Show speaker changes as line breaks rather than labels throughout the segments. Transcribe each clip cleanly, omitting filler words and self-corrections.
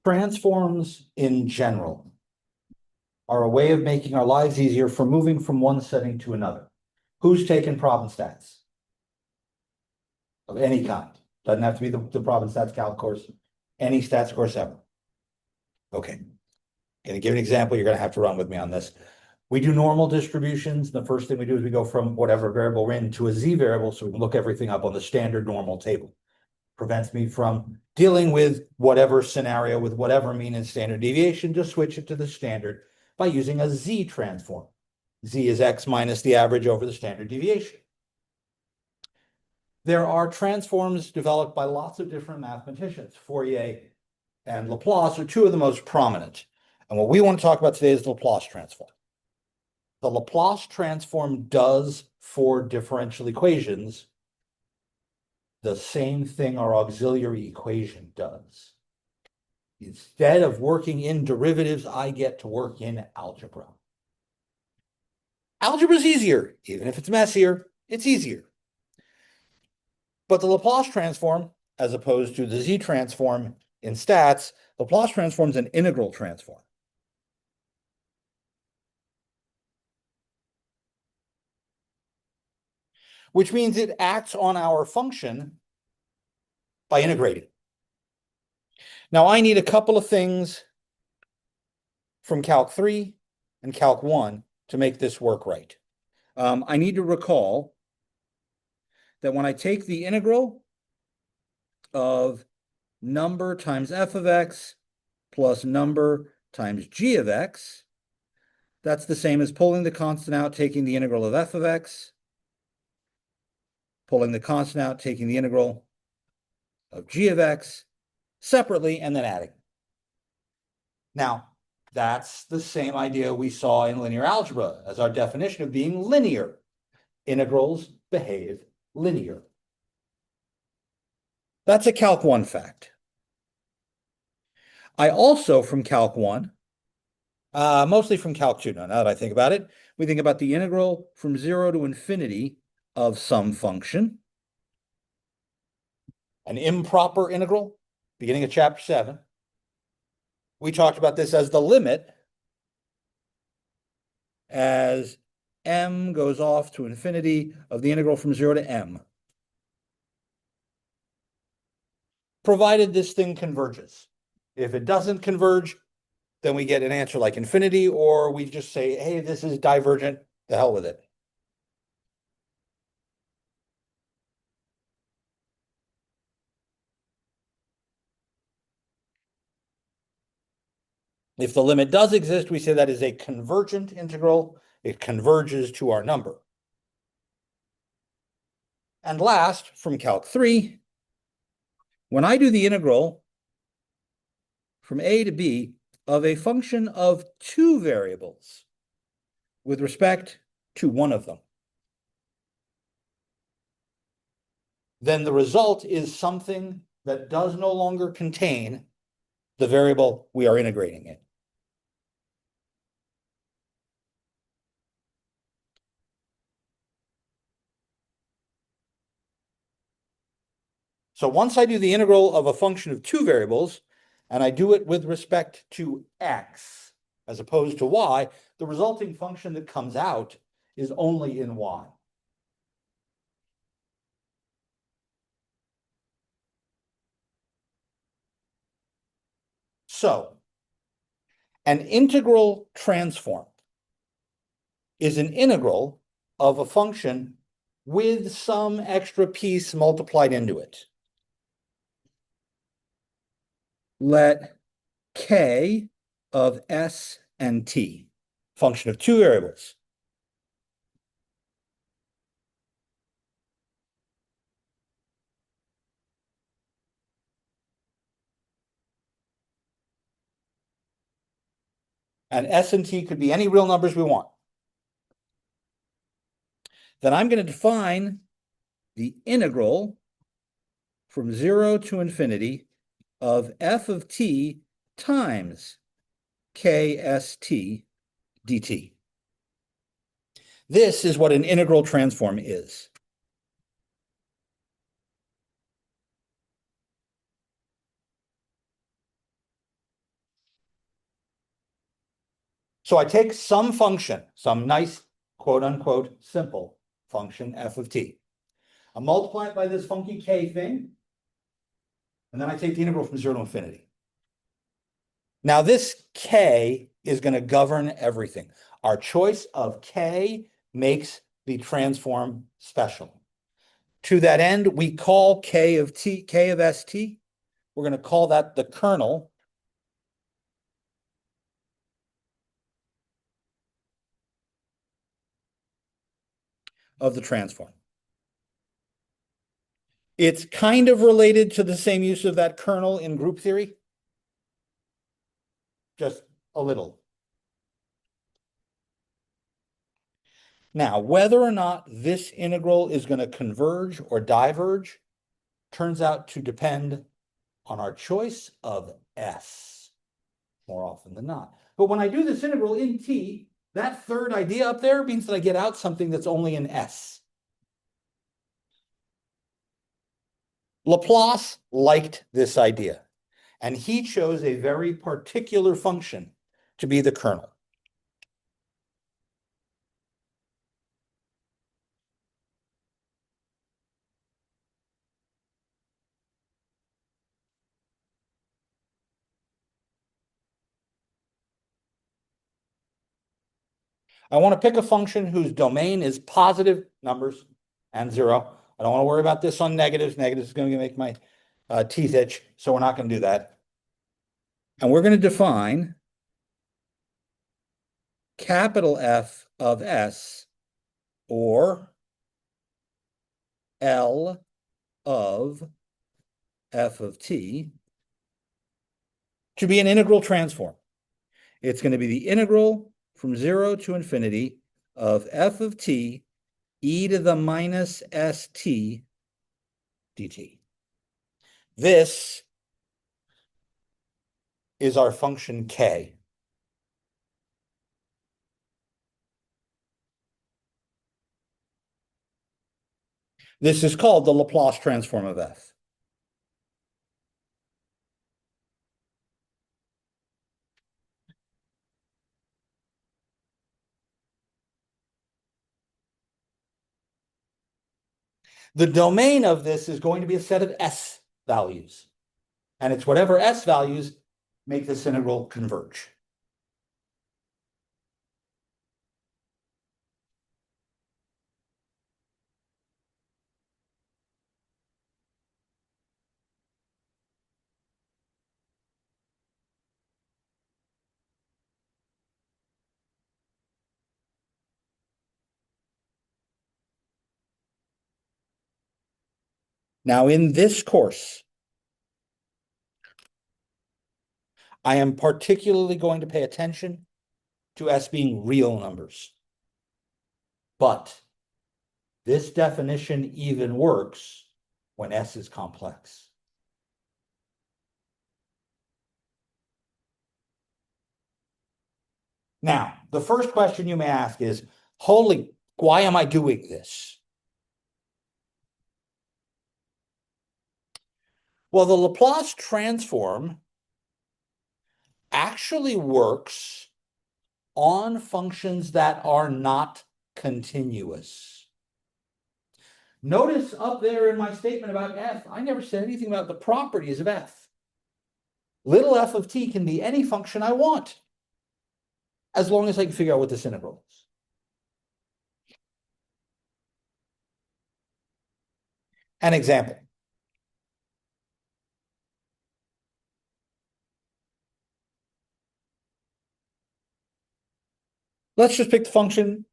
Transforms in general are a way of making our lives easier for moving from one setting to another. Who's taken problem stats? Of any kind. Doesn't have to be the problem stats calc course, any stats course ever. Okay. Gonna give an example. You're gonna have to run with me on this. We do normal distributions. The first thing we do is we go from whatever variable we're in to a z variable so we can look everything up on the standard normal table. Prevents me from dealing with whatever scenario with whatever mean and standard deviation, just switch it to the standard by using a z transform. Z is x minus the average over the standard deviation. There are transforms developed by lots of different mathematicians. Fourier and Laplace are two of the most prominent. And what we want to talk about today is the Laplace transform. The Laplace transform does for differential equations the same thing our auxiliary equation does. Instead of working in derivatives, I get to work in algebra. Algebra is easier. Even if it's messier, it's easier. But the Laplace transform, as opposed to the Z transform in stats, Laplace transform is an integral transform. Which means it acts on our function by integrating. Now, I need a couple of things from Calc 3 and Calc 1 to make this work right. I need to recall that when I take the integral of number times f of x plus number times g of x, that's the same as pulling the constant out, taking the integral of f of x, pulling the constant out, taking the integral of g of x separately, and then adding. Now, that's the same idea we saw in linear algebra as our definition of being linear. Integrals behave linear. That's a Calc 1 fact. I also, from Calc 1, mostly from Calc 2 now that I think about it, we think about the integral from 0 to infinity of some function. An improper integral, beginning of chapter 7. We talked about this as the limit as m goes off to infinity of the integral from 0 to m. Provided this thing converges. If it doesn't converge, then we get an answer like infinity, or we just say, hey, this is divergent, the hell with it. If the limit does exist, we say that is a convergent integral. It converges to our number. And last, from Calc 3, when I do the integral from a to b of a function of two variables with respect to one of them, then the result is something that does no longer contain the variable we are integrating in. So once I do the integral of a function of two variables, and I do it with respect to x as opposed to y, the resulting function that comes out is only in y. So an integral transform is an integral of a function with some extra piece multiplied into it. Let k of s and t, function of two variables, and s and t could be any real numbers we want. Then I'm going to define the integral from 0 to infinity of f of t times kst dt. This is what an integral transform is. So I take some function, some nice quote unquote simple function f of t. I multiply it by this funky k thing, and then I take the integral from 0 to infinity. Now this k is going to govern everything. Our choice of k makes the transform special. To that end, we call k of st, we're going to call that the kernel of the transform. It's kind of related to the same use of that kernel in group theory, just a little. Now, whether or not this integral is going to converge or diverge turns out to depend on our choice of s, more often than not. But when I do this integral in t, that third idea up there means that I get out something that's only in s. Laplace liked this idea, and he chose a very particular function to be the kernel. I want to pick a function whose domain is positive numbers and 0. I don't want to worry about this on negatives. Negatives is going to make my teeth itch, so we're not going to do that. And we're going to define capital F of S, or L of f of t, to be an integral transform. It's going to be the integral from 0 to infinity of f of t e to the minus st dt. This is our function k. This is called the Laplace transform of f. The domain of this is going to be a set of s values. And it's whatever s values make this integral converge. Now, in this course, I am particularly going to pay attention to s being real numbers. But this definition even works when s is complex. Now, the first question you may ask is, holy, why am I doing this? Well, the Laplace transform actually works on functions that are not continuous. Notice up there in my statement about f, I never said anything about the properties of f. Little f of t can be any function I want, as long as I can figure out what this integral is. An example. Let's just pick the function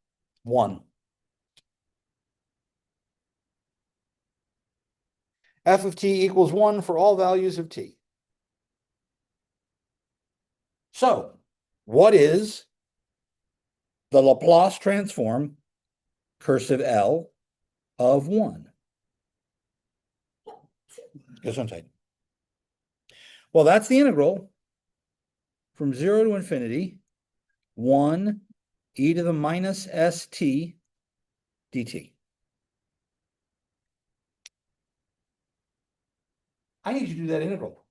1. F of t equals 1 for all values of t. So, what is the Laplace transform, cursive L, of 1? Guess what I'm saying? Well, that's the integral from 0 to infinity, 1 e to the minus st dt. I need you to do that integral.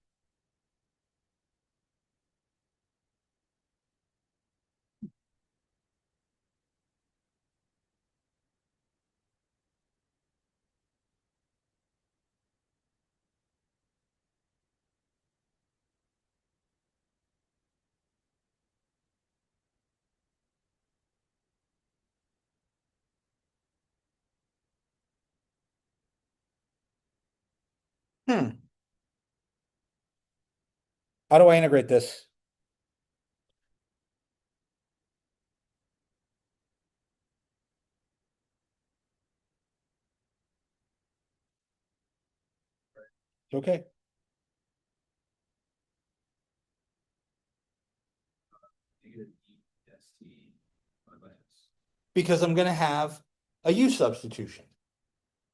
Hmm. How do I integrate this? Okay. Because I'm going to have a u substitution.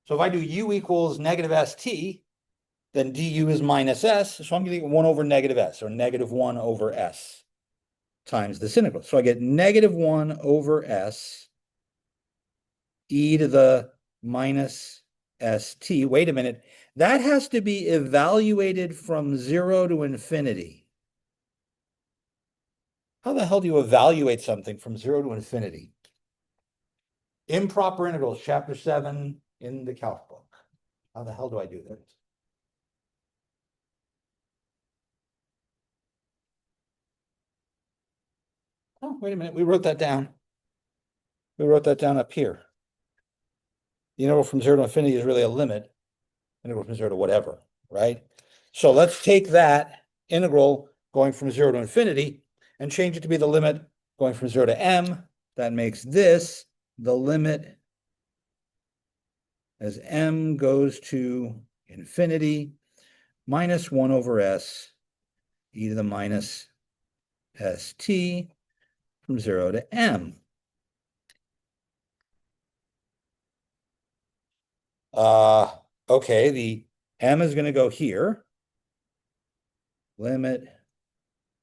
So if I do u equals negative st, then du is minus s. So I'm getting 1 over negative s, or negative 1 over s times this integral. So I get negative 1 over s e to the minus st. Wait a minute. That has to be evaluated from 0 to infinity. How the hell do you evaluate something from 0 to infinity? Improper integrals, chapter 7 in the calc book. How the hell do I do that? Oh, wait a minute. We wrote that down. We wrote that down up here. The integral from 0 to infinity is really a limit. Integral from 0 to whatever, right? So let's take that integral going from 0 to infinity and change it to be the limit going from 0 to m. That makes this the limit as m goes to infinity minus 1 over s e to the minus st from 0 to m. Okay, the m is going to go here. Limit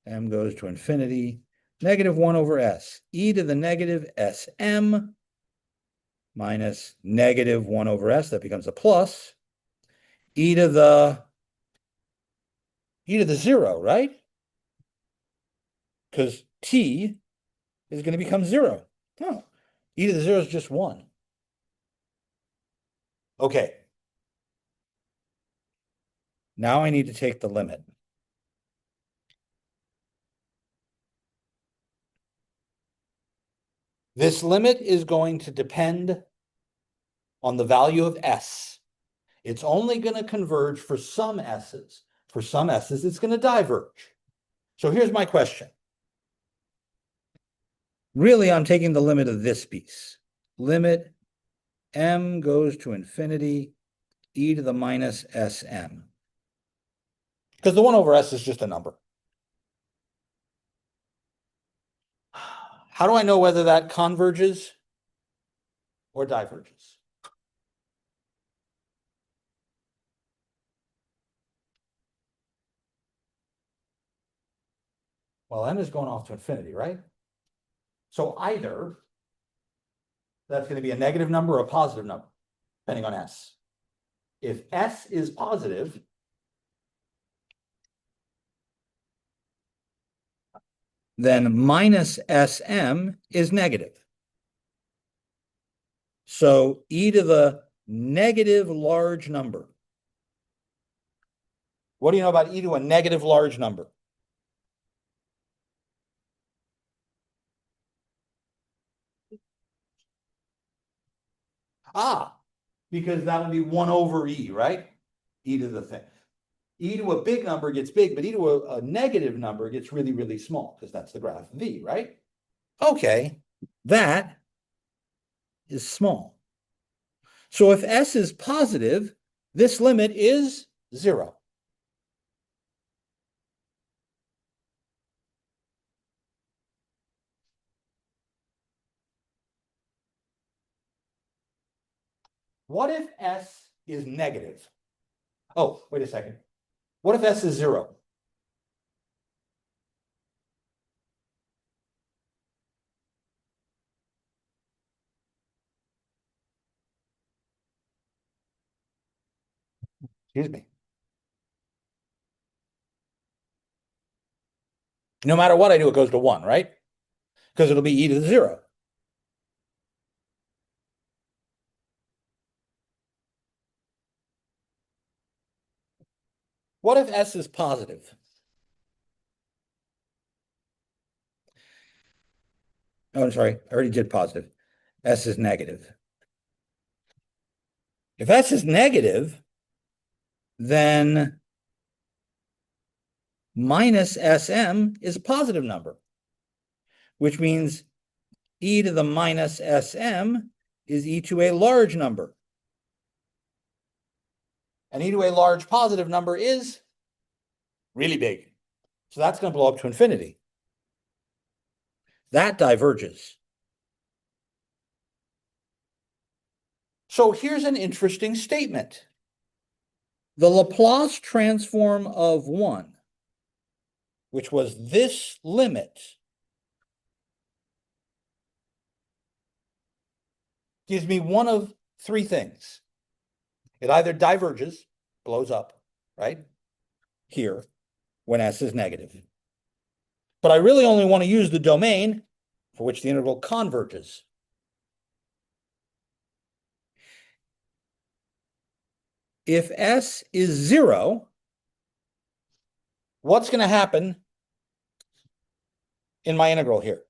m goes to infinity, negative 1 over s, e to the negative sm minus negative 1 over s, that becomes a plus, e to the 0, right? Because t is going to become 0. Oh, e to the 0 is just 1. Okay. Now I need to take the limit. This limit is going to depend on the value of s. It's only going to converge for some s's. For some s's, it's going to diverge. So here's my question. Really, I'm taking the limit of this piece. Limit m goes to infinity, e to the minus sm. Because the 1 over s is just a number. How do I know whether that converges or diverges? Well, m is going off to infinity, right? So either that's going to be a negative number or a positive number, depending on s. If s is positive, then minus sm is negative. So e to the negative large number. What do you know about e to a negative large number? Ah, because that would be 1 over e, right? E to the thing. E to a big number gets big, but e to a negative number gets really, really small because that's the graph of v, right? Okay, that is small. So if s is positive, this limit is 0. What if s is negative? Oh, wait a second. What if s is 0? Excuse me. No matter what I do, it goes to 1, right? Because it'll be e to the 0. What if s is positive? Oh, I'm sorry. I already did positive. S is negative. If s is negative, then minus SM is a positive number, which means e to the minus SM is e to a large number. And e to a large positive number is really big. So that's going to blow up to infinity. That diverges. So here's an interesting statement. The Laplace transform of 1, which was this limit, gives me one of three things. It either diverges, blows up, right, here, when s is negative. But I really only want to use the domain for which the integral converges. If s is 0, what's going to happen in my integral here?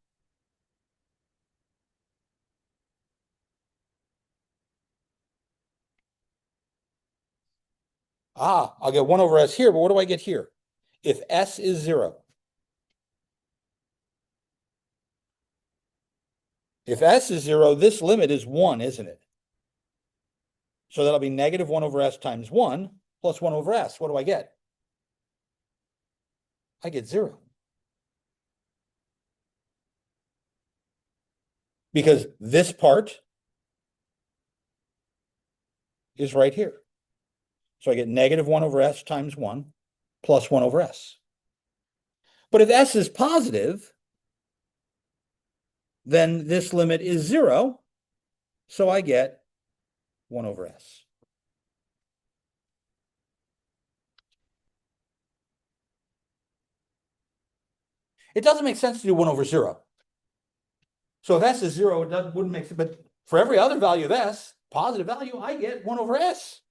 I'll get 1 over s here, but what do I get here? If s is 0. If s is 0, this limit is 1, isn't it? So that'll be negative 1 over s times 1 plus 1 over s. What do I get? I get 0. Because this part is right here. So I get negative 1 over s times 1 plus 1 over s. But if s is positive, then this limit is 0. So I get 1 over s. It doesn't make sense to do 1 over 0. So if s is 0, it wouldn't make sense. But for every other value of s, positive value, I get 1 over s.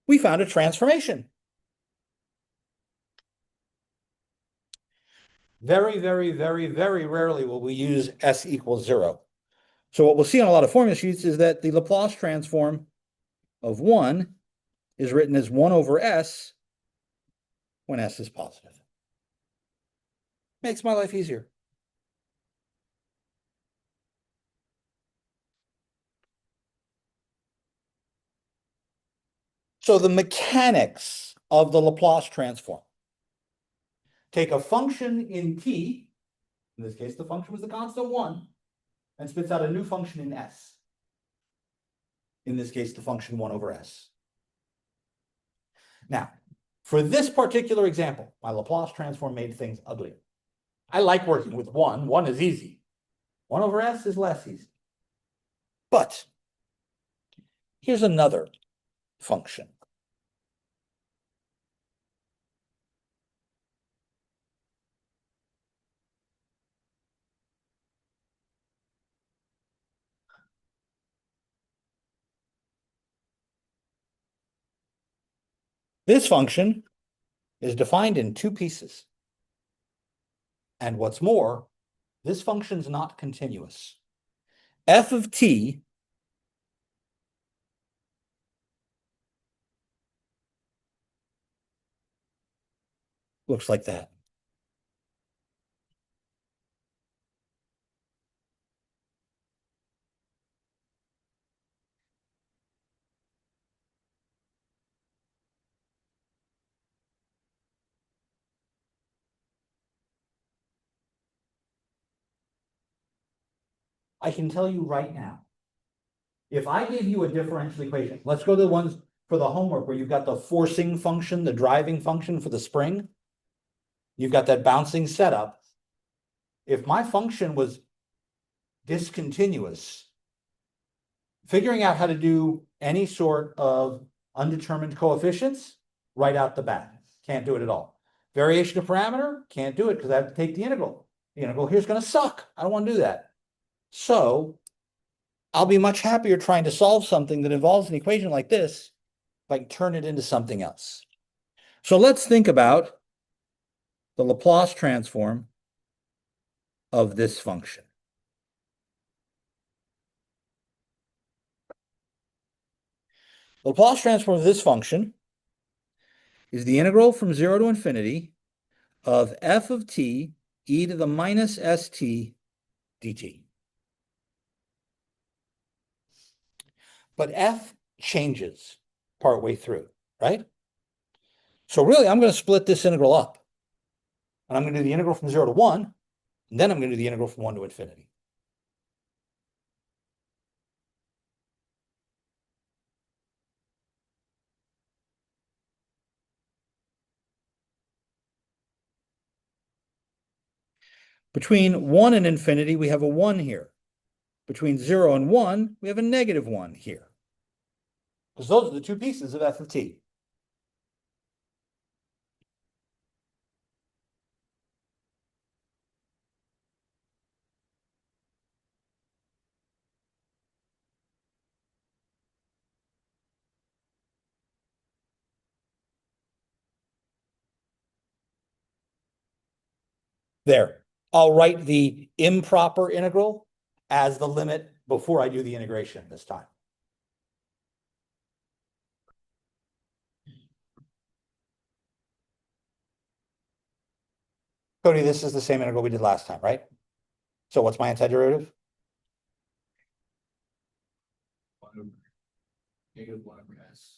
We found a transformation. Very, very, very, very rarely will we use s equals 0. So what we'll see on a lot of formula sheets is that the Laplace transform of 1 is written as 1 over s when s is positive. Makes my life easier. So the mechanics of the Laplace transform. Take a function in t, in this case the function was the constant 1, and spits out a new function in s. In this case the function 1 over s. Now, for this particular example, my Laplace transform made things uglier. I like working with 1. 1 is easy. 1 over s is less easy. But here's another function. This function is defined in 2 pieces. And what's more, this function's not continuous. F of t looks like that. I can tell you right now, if I gave you a differential equation, let's go to the ones for the homework where you've got the forcing function, the driving function for the spring. You've got that bouncing setup. If my function was discontinuous, figuring out how to do any sort of undetermined coefficients right out the bat, can't do it at all. Variation of parameter, can't do it because I have to take the integral. The integral here's going to suck. I don't want to do that. So I'll be much happier trying to solve something that involves an equation like this if I can turn it into something else. So let's think about the Laplace transform of this function. The Laplace transform of this function is the integral from 0 to infinity of f of t e to the minus st dt. But f changes partway through, right? So really, I'm going to split this integral up. And I'm going to do the integral from 0 to 1, and then I'm going to do the integral from 1 to infinity. Between 1 and infinity, we have a 1 here. Between 0 and 1, we have a negative 1 here. Because those are the two pieces of f of t. There. I'll write the improper integral as the limit before I do the integration this time. Cody, this is the same integral we did last time, right? So what's my antiderivative?
Negative 1 over s.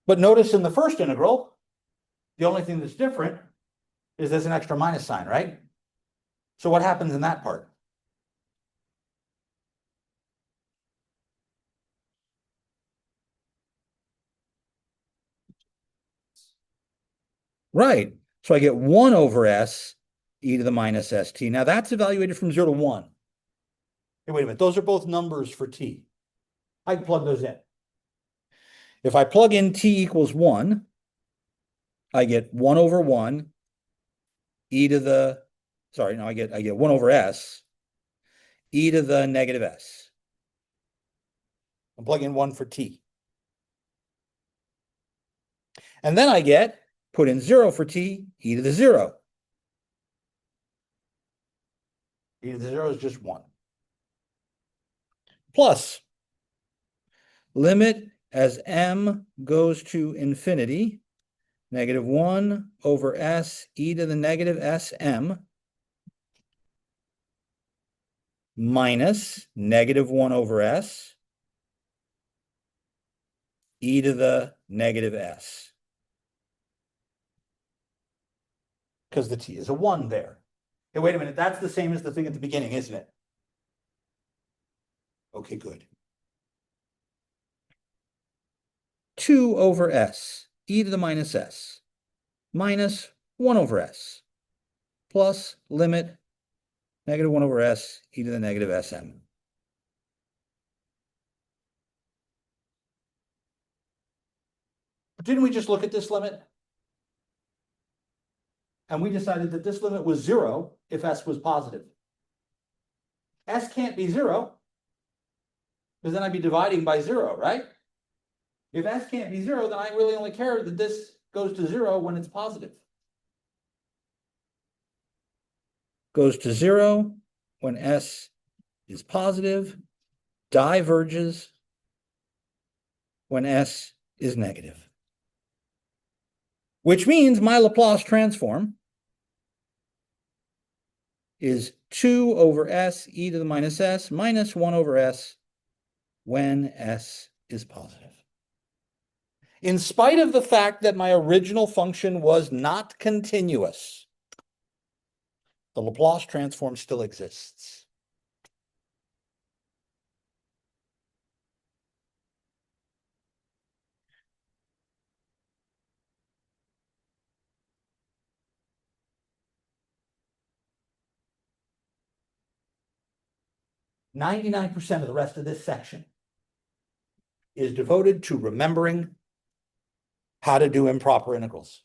But notice in the first integral, the only thing that's different is there's an extra minus sign, right? So what happens in that part? Right. So I get 1 over s e to the minus st. Now that's evaluated from 0 to 1. Hey, wait a minute. Those are both numbers for t. I can plug those in. If I plug in t equals 1, I get 1 over 1 e to the, sorry, no, I get 1 over s e to the negative s. I'm plugging 1 for t. And then I get, put in 0 for t, e to the 0. E to the 0 is just 1. Plus, limit as m goes to infinity, negative 1 over s e to the negative sm minus negative 1 over s e to the negative s. Because the t is a 1 there. Hey, wait a minute. That's the same as the thing at the beginning, isn't it? Okay, good. 2 over s e to the minus s minus 1 over s plus limit negative 1 over s e to the negative sm. But didn't we just look at this limit? And we decided that this limit was 0 if s was positive. S can't be 0, because then I'd be dividing by 0, right? If s can't be 0, then I really only care that this goes to 0 when it's positive. Goes to 0 when s is positive, diverges when s is negative. Which means my Laplace transform is 2 over s e to the minus s minus 1 over s when s is positive. In spite of the fact that my original function was not continuous, the Laplace transform still exists. %99 of the rest of this section is devoted to remembering how to do improper integrals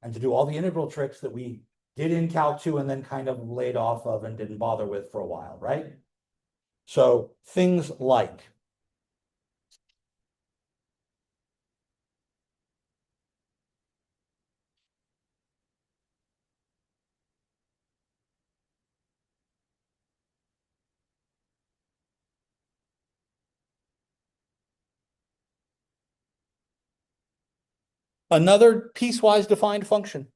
and to do all the integral tricks that we did in Calc 2 and then kind of laid off of and didn't bother with for a while, right? So things like Another piecewise defined function.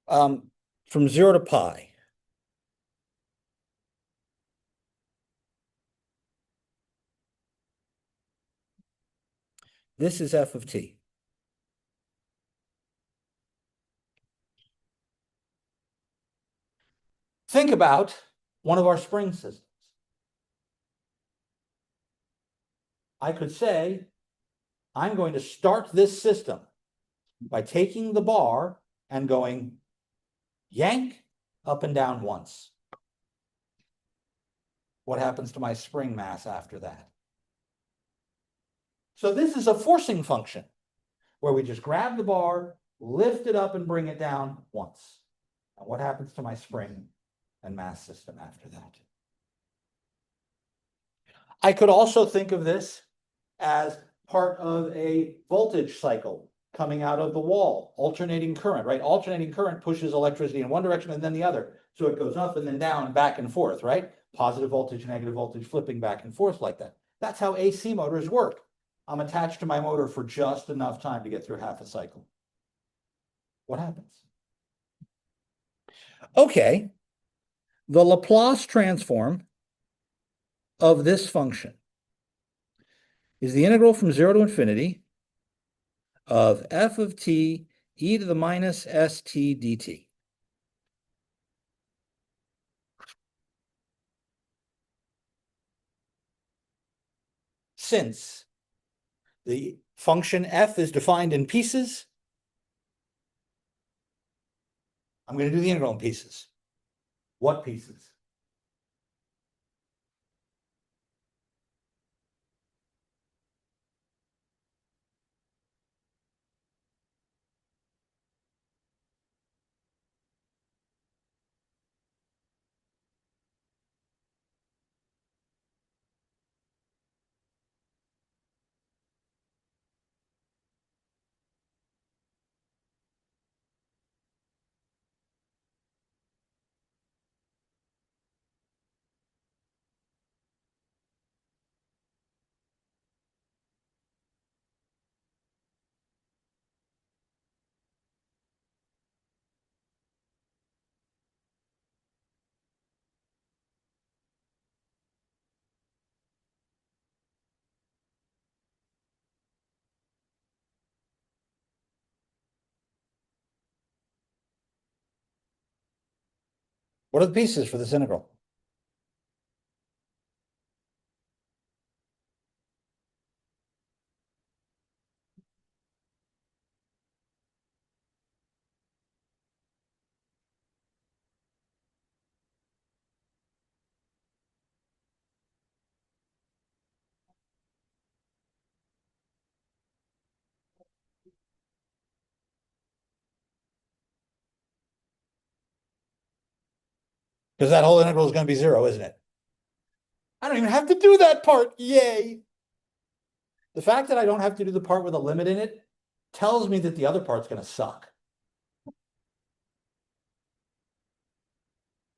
From 0 to pi. This is f of t. Think about one of our spring systems. I could say, I'm going to start this system by taking the bar and going yank up and down once. What happens to my spring mass after that? So this is a forcing function where we just grab the bar, lift it up and bring it down once. And what happens to my spring and mass system after that? I could also think of this as part of a voltage cycle coming out of the wall, alternating current, right? Alternating current pushes electricity in one direction and then the other. So it goes up and then down, back and forth, right? Positive voltage, negative voltage, flipping back and forth like that. That's how AC motors work. I'm attached to my motor for just enough time to get through half a cycle. What happens? Okay, the Laplace transform of this function is the integral from 0 to infinity of f of t e to the minus st dt. Since the function f is defined in pieces, I'm going to do the integral in pieces. What pieces? What are the pieces for this integral? Because that whole integral is going to be 0, isn't it? I don't even have to do that part. Yay. The fact that I don't have to do the part with a limit in it tells me that the other part's going to suck.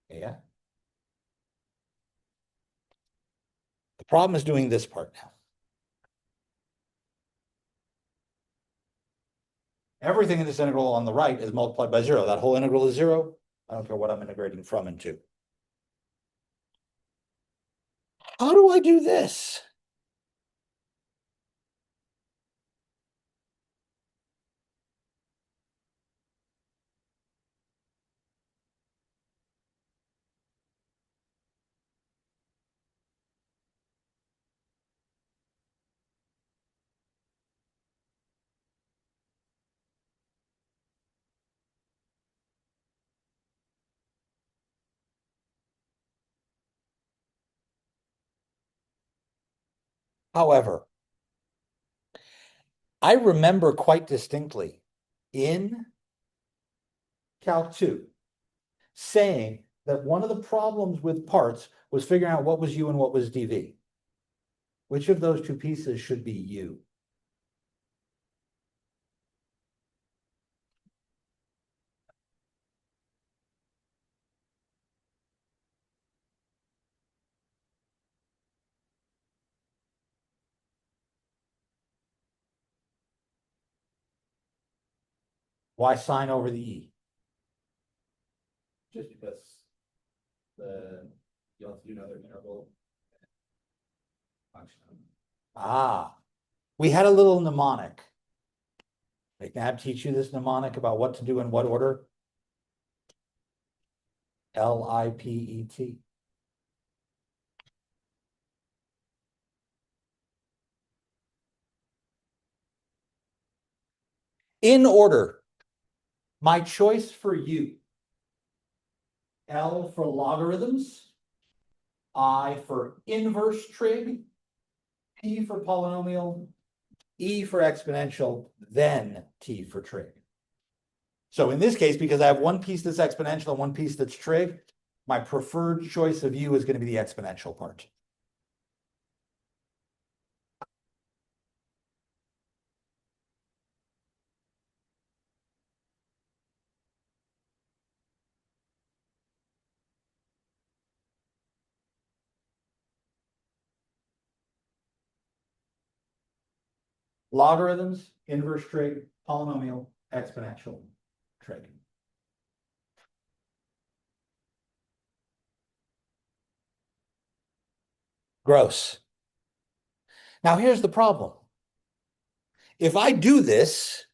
Yeah. The problem is doing this part now. Everything in this integral on the right is multiplied by 0. That whole integral is 0. I don't care what I'm integrating from and to. How do I do this? However, I remember quite distinctly in Calc 2 saying that one of the problems with parts was figuring out what was U and what was dV. Which of those two pieces should be U? Why sine over the e?
Just because you'll have to do another interval. Function.
Ah, we had a little mnemonic. Like, Nab teach you this mnemonic about what to do in what order? LIPET. In order. My choice for you. L for logarithms. I for inverse trig. P for polynomial. E for exponential. Then T for trig. So in this case, because I have one piece that's exponential and one piece that's trig, my preferred choice of u is going to be the exponential part. Logarithms, inverse trig, polynomial, exponential, trig. Gross. Now here's the problem. If I do this,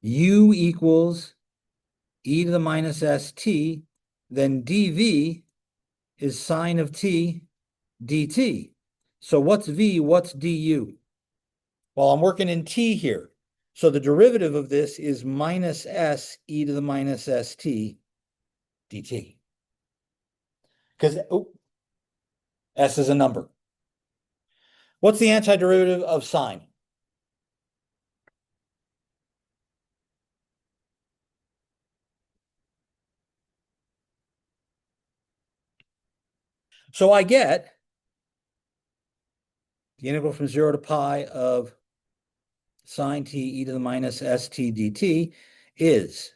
u equals e to the minus st, then dv is sine of t dt. So what's v, what's du? Well, I'm working in t here. So the derivative of this is minus s e to the minus st dt. Because s is a number. What's the antiderivative of sine? So I get the integral from 0 to pi of sine t e to the minus st dt is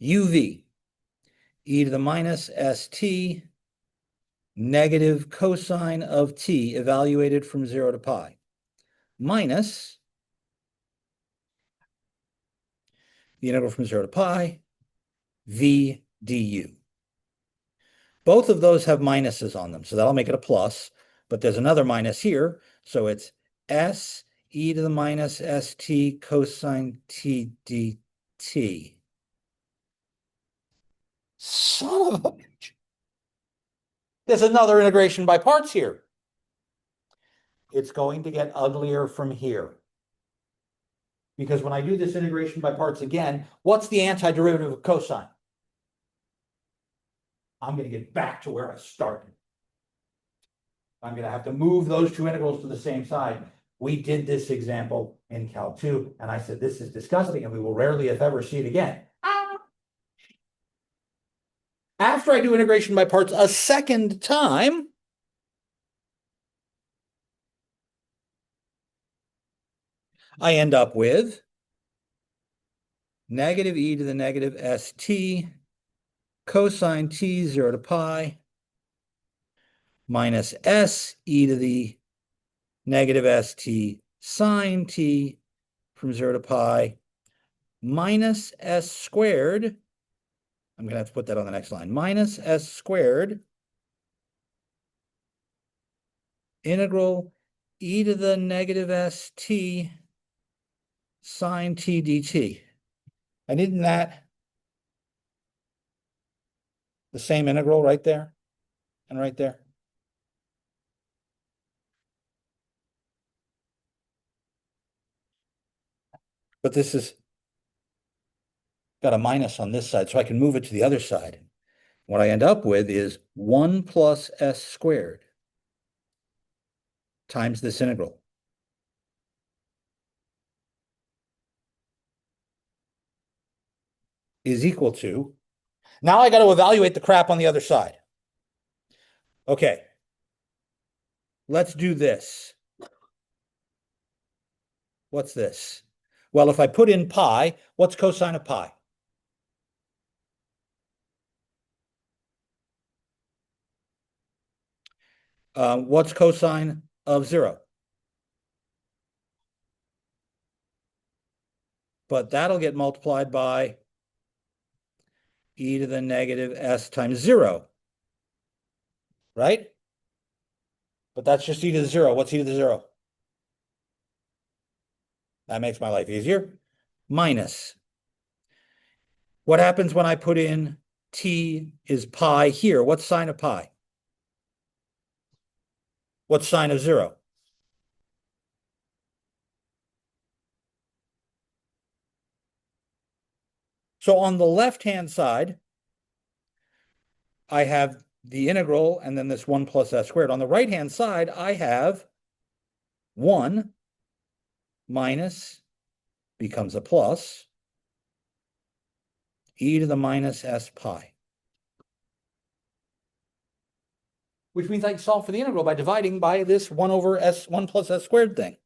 uv e to the minus st negative cosine of t evaluated from 0 to pi minus the integral from 0 to pi v du. Both of those have minuses on them, so that'll make it a plus, but there's another minus here, so it's s e to the minus st cosine t dt. Son of a bitch. There's another integration by parts here. It's going to get uglier from here. Because when I do this integration by parts again, what's the antiderivative of cosine? I'm going to get back to where I started. I'm going to have to move those two integrals to the same side. We did this example in Cal 2, and I said, this is disgusting, and we will rarely, if ever, see it again. After I do integration by parts a second time, I end up with negative e to the negative st cosine t 0 to pi minus s e to the negative st sine t from 0 to pi minus s squared. I'm going to have to put that on the next line. Minus s squared integral e to the negative st sine t dt. And isn't that the same integral right there and right there? But this has got a minus on this side, so I can move it to the other side. What I end up with is 1 plus s squared times this integral is equal to, now I got to evaluate the crap on the other side. Okay, let's do this. What's this? Well, if I put in pi, what's cosine of pi? What's cosine of 0? but that'll get multiplied by e to the negative s times 0, right? But that's just e to the 0. What's e to the 0? That makes my life easier. Minus. What happens when I put in t is pi here? What's sine of pi? What's sine of 0? So on the left-hand side, I have the integral and then this 1 plus s squared. On the right-hand side, I have 1 minus becomes a plus e to the minus s pi. Which means I can solve for the integral by dividing by this 1 over s, 1 plus s squared thing.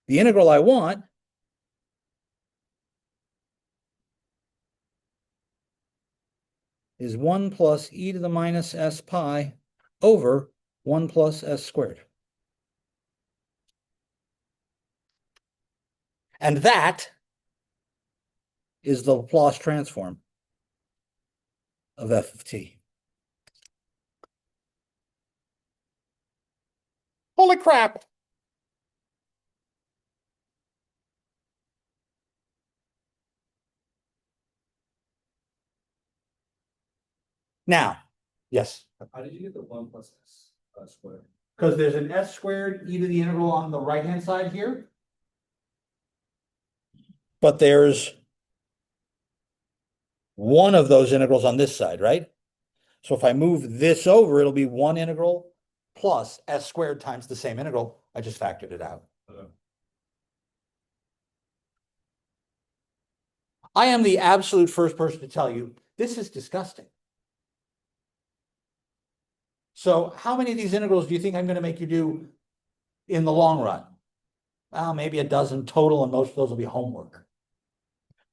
The integral I want is 1 plus e to the minus s pi over 1 plus s squared. And that is the Laplace transform of f of t. Holy crap! Now, yes.
How did you get the 1 plus s squared?
Because there's an s squared e to the integral on the right-hand side here. But there's one of those integrals on this side, right? So if I move this over, it'll be 1 integral plus s squared times the same integral. I just factored it out. I am the absolute first person to tell you, this is disgusting. So how many of these integrals do you think I'm going to make you do in the long run? Well, maybe a dozen total, and most of those will be homework.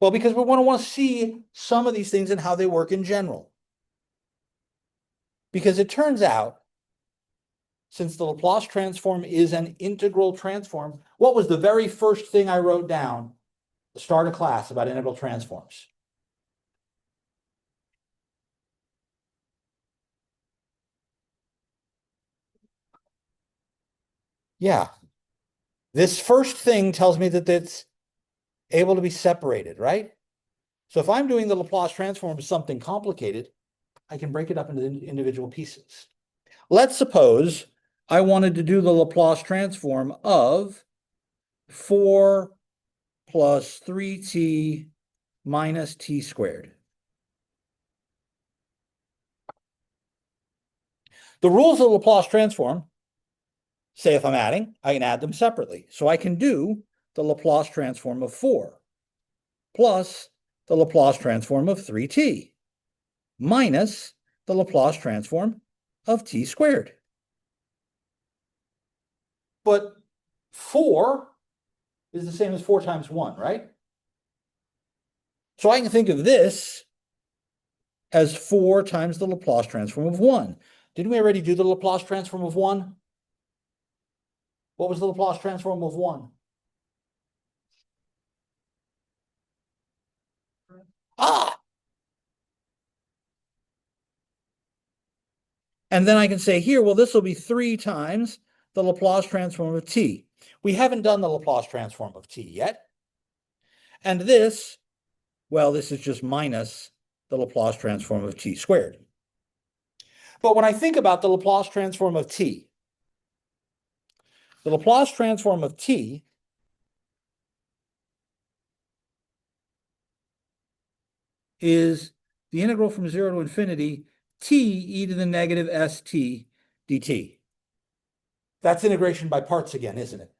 Well, because we want to see some of these things and how they work in general. Because it turns out, since the Laplace transform is an integral transform, what was the very first thing I wrote down at the start of class about integral transforms? Yeah. This first thing tells me that it's able to be separated, right? So if I'm doing the Laplace transform of something complicated, I can break it up into individual pieces. Let's suppose I wanted to do the Laplace transform of 4 plus 3t minus t squared. The rules of the Laplace transform say if I'm adding, I can add them separately. So I can do the Laplace transform of 4 plus the Laplace transform of 3t minus the Laplace transform of t squared. But 4 is the same as 4 times 1, right? So I can think of this as 4 times the Laplace transform of 1. Didn't we already do the Laplace transform of 1? What was the Laplace transform of 1? Ah! And then I can say here, well, this will be 3 times the Laplace transform of t. We haven't done the Laplace transform of t yet. And this, well, this is just minus the Laplace transform of t squared. But when I think about the Laplace transform of t, the Laplace transform of t is the integral from 0 to infinity t e to the negative st dt. That's integration by parts again, isn't it?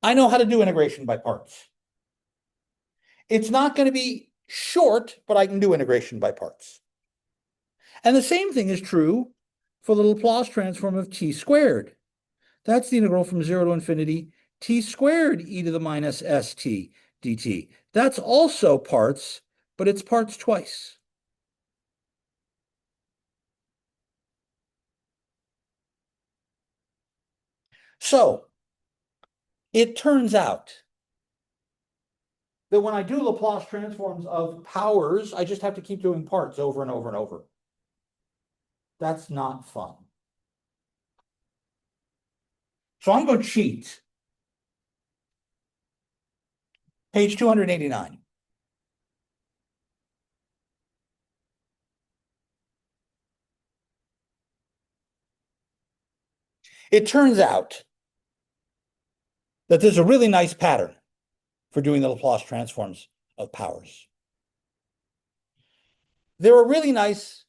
I know how to do integration by parts. It's not going to be short, but I can do integration by parts. And the same thing is true for the Laplace transform of t squared. That's the integral from 0 to infinity t squared e to the minus st dt. That's also parts, but it's parts twice. So it turns out that when I do Laplace transforms of powers, I just have to keep doing parts over and over and over. That's not fun. So I'm going to cheat. Page 289. It turns out that there's a really nice pattern for doing the Laplace transforms of powers. There are really nice,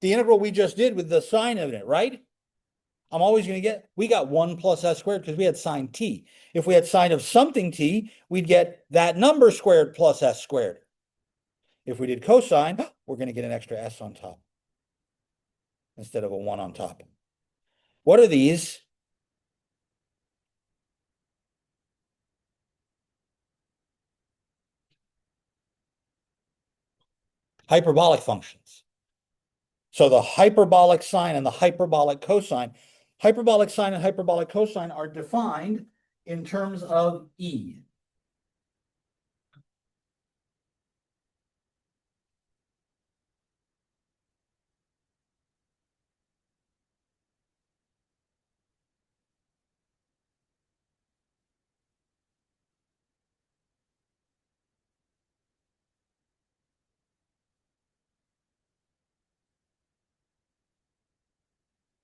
the integral we just did with the sign of it, right? I'm always going to get, we got 1 plus s squared because we had sine t. If we had sine of something t, we'd get that number squared plus s squared. If we did cosine, we're going to get an extra s on top instead of a 1 on top. What are these? Hyperbolic functions. So the hyperbolic sine and the hyperbolic cosine, hyperbolic sine and hyperbolic cosine are defined in terms of E.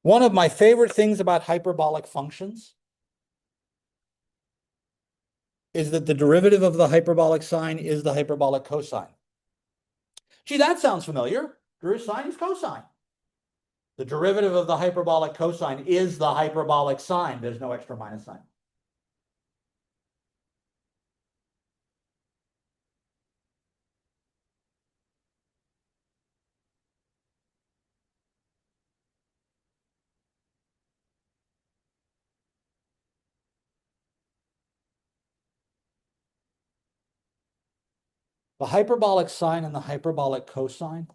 One of my favorite things about hyperbolic functions is that the derivative of the hyperbolic sine is the hyperbolic cosine. Gee, that sounds familiar. Sine is cosine. The derivative of the hyperbolic cosine is the hyperbolic sine. There's no extra minus sign. The hyperbolic sine and the hyperbolic cosine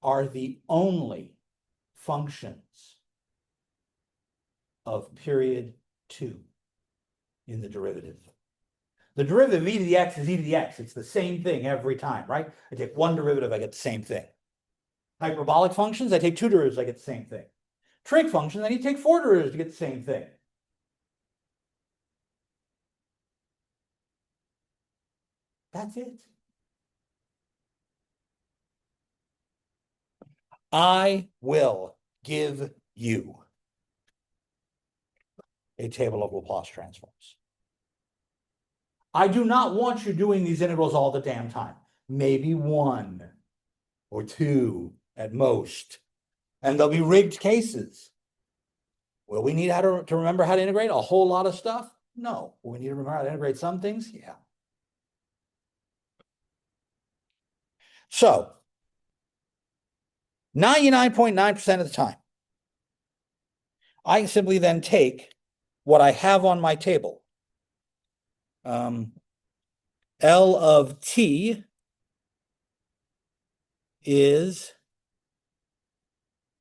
are the only functions of period 2 in the derivative. The derivative of e to the x is e to the x. It's the same thing every time, right? I take one derivative, I get the same thing. Hyperbolic functions, I take 2 derivatives, I get the same thing. Trig functions, I need to take 4 derivatives to get the same thing. That's it. I will give you a table of Laplace transforms. I do not want you doing these integrals all the damn time. Maybe 1 or 2 at most. And there'll be rigged cases. Will we need to remember how to integrate a whole lot of stuff? No. Will we need to remember how to integrate some things? Yeah. So 99.9% of the time, I can simply then take what I have on my table. L of t is,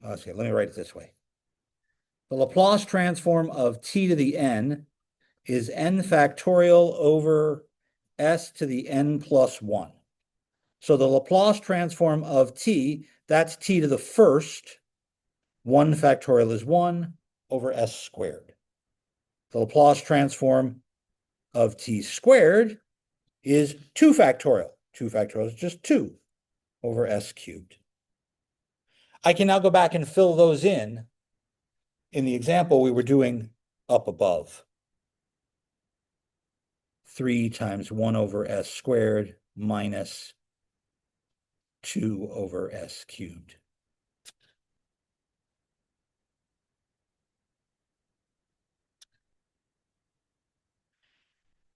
let's see, let me write it this way. The Laplace transform of t to the n is n factorial over s to the n plus 1. So the Laplace transform of t, that's t to the first. 1 factorial is 1 over s squared. The Laplace transform of t squared is 2 factorial. 2 factorial is just 2 over s cubed. I can now go back and fill those in the example we were doing up above. 3 times 1 over s squared minus 2 over s cubed.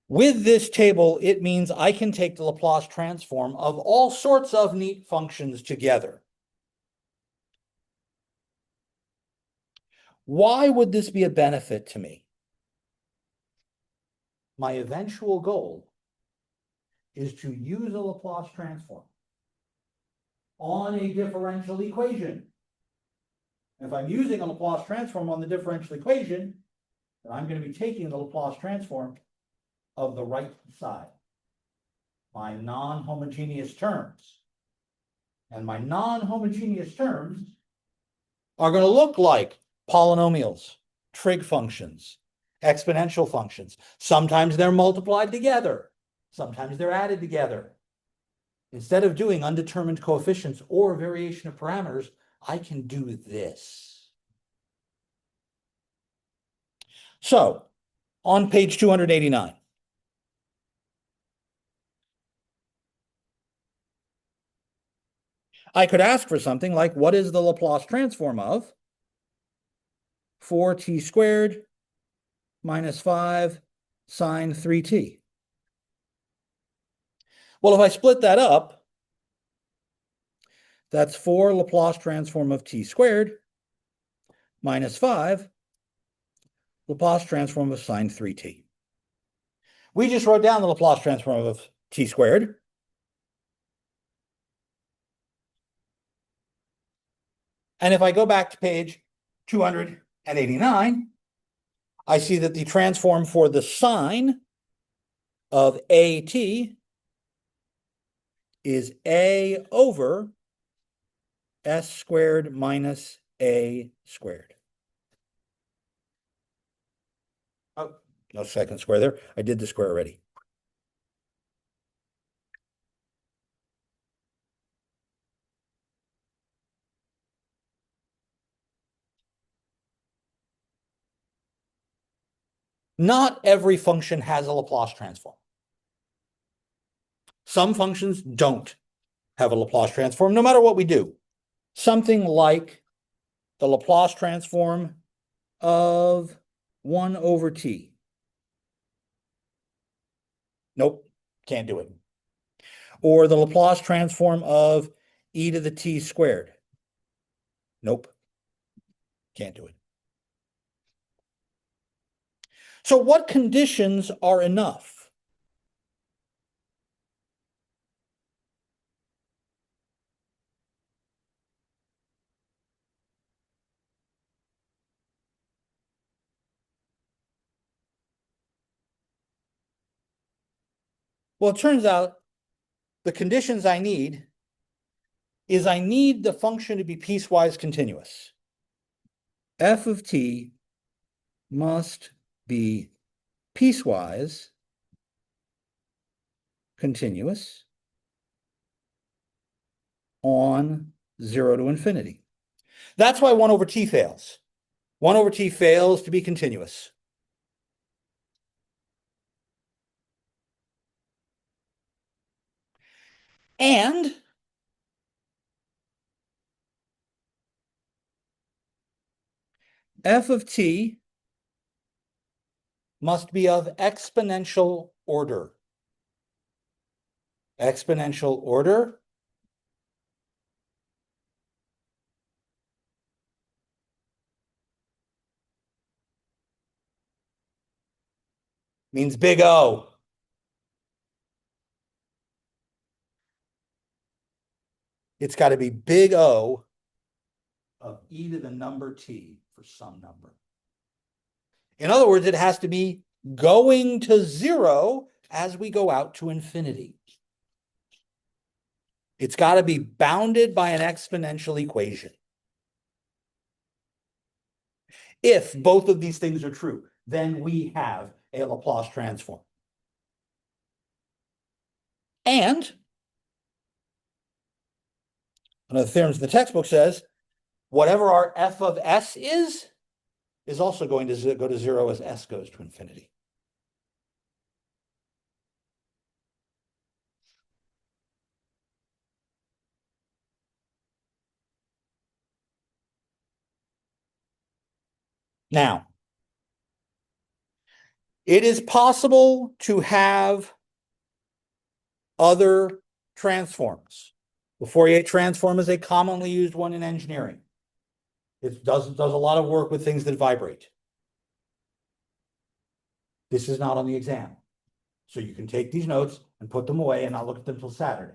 With this table, it means I can take the Laplace transform of all sorts of neat functions together. Why would this be a benefit to me? My eventual goal is to use a Laplace transform on a differential equation. If I'm using a Laplace transform on the differential equation, And I'm going to be taking the Laplace transform of the right side, my non-homogeneous terms. And my non-homogeneous terms are going to look like polynomials, trig functions, exponential functions. Sometimes they're multiplied together. Sometimes they're added together. Instead of doing undetermined coefficients or variation of parameters, I can do this. So, on page 289, I could ask for something like, what is the Laplace transform of 4t squared minus 5 sine 3t? Well, if I split that up, that's 4 Laplace transform of t squared minus 5 Laplace transform of sine 3t. We just wrote down the Laplace transform of t squared. And if I go back to page 289, I see that the transform for the sine of AT is A over S squared minus A squared. Oh, no second square there. I did the square already. Not every function has a Laplace transform. Some functions don't have a Laplace transform, no matter what we do. Something like the Laplace transform of 1 over t. Nope, can't do it. Or the Laplace transform of e to the t squared. Nope, can't do it. So what conditions are enough? Well, it turns out the conditions I need is I need the function to be piecewise continuous. F of t must be piecewise continuous on 0 to infinity. That's why 1 over t fails. 1 over t fails to be continuous. And f of t must be of exponential order. Exponential order means big O. It's got to be big O of e to the number t for some number. In other words, it has to be going to 0 as we go out to infinity. It's got to be bounded by an exponential equation. If both of these things are true, then we have a Laplace transform. And one of the theorems in the textbook says, whatever our f of s is also going to go to 0 as s goes to infinity. Now, it is possible to have other transforms. The Fourier transform is a commonly used one in engineering. It does a lot of work with things that vibrate. This is not on the exam. So you can take these notes and put them away and I'll look at them till Saturday.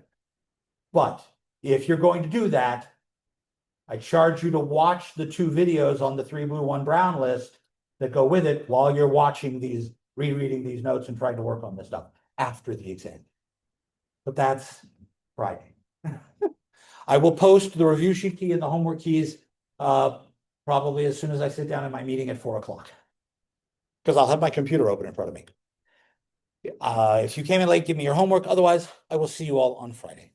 But if you're going to do that, I charge you to watch the 2 videos on the 3 blue 1 brown list that go with it while you're watching these, rereading these notes and trying to work on this stuff after the exam. But that's Friday. I will post the review sheet key and the homework keys probably as soon as I sit down in my meeting at 4 o'clock. Because I'll have my computer open in front of me. If you came in late, give me your homework. Otherwise, I will see you all on Friday.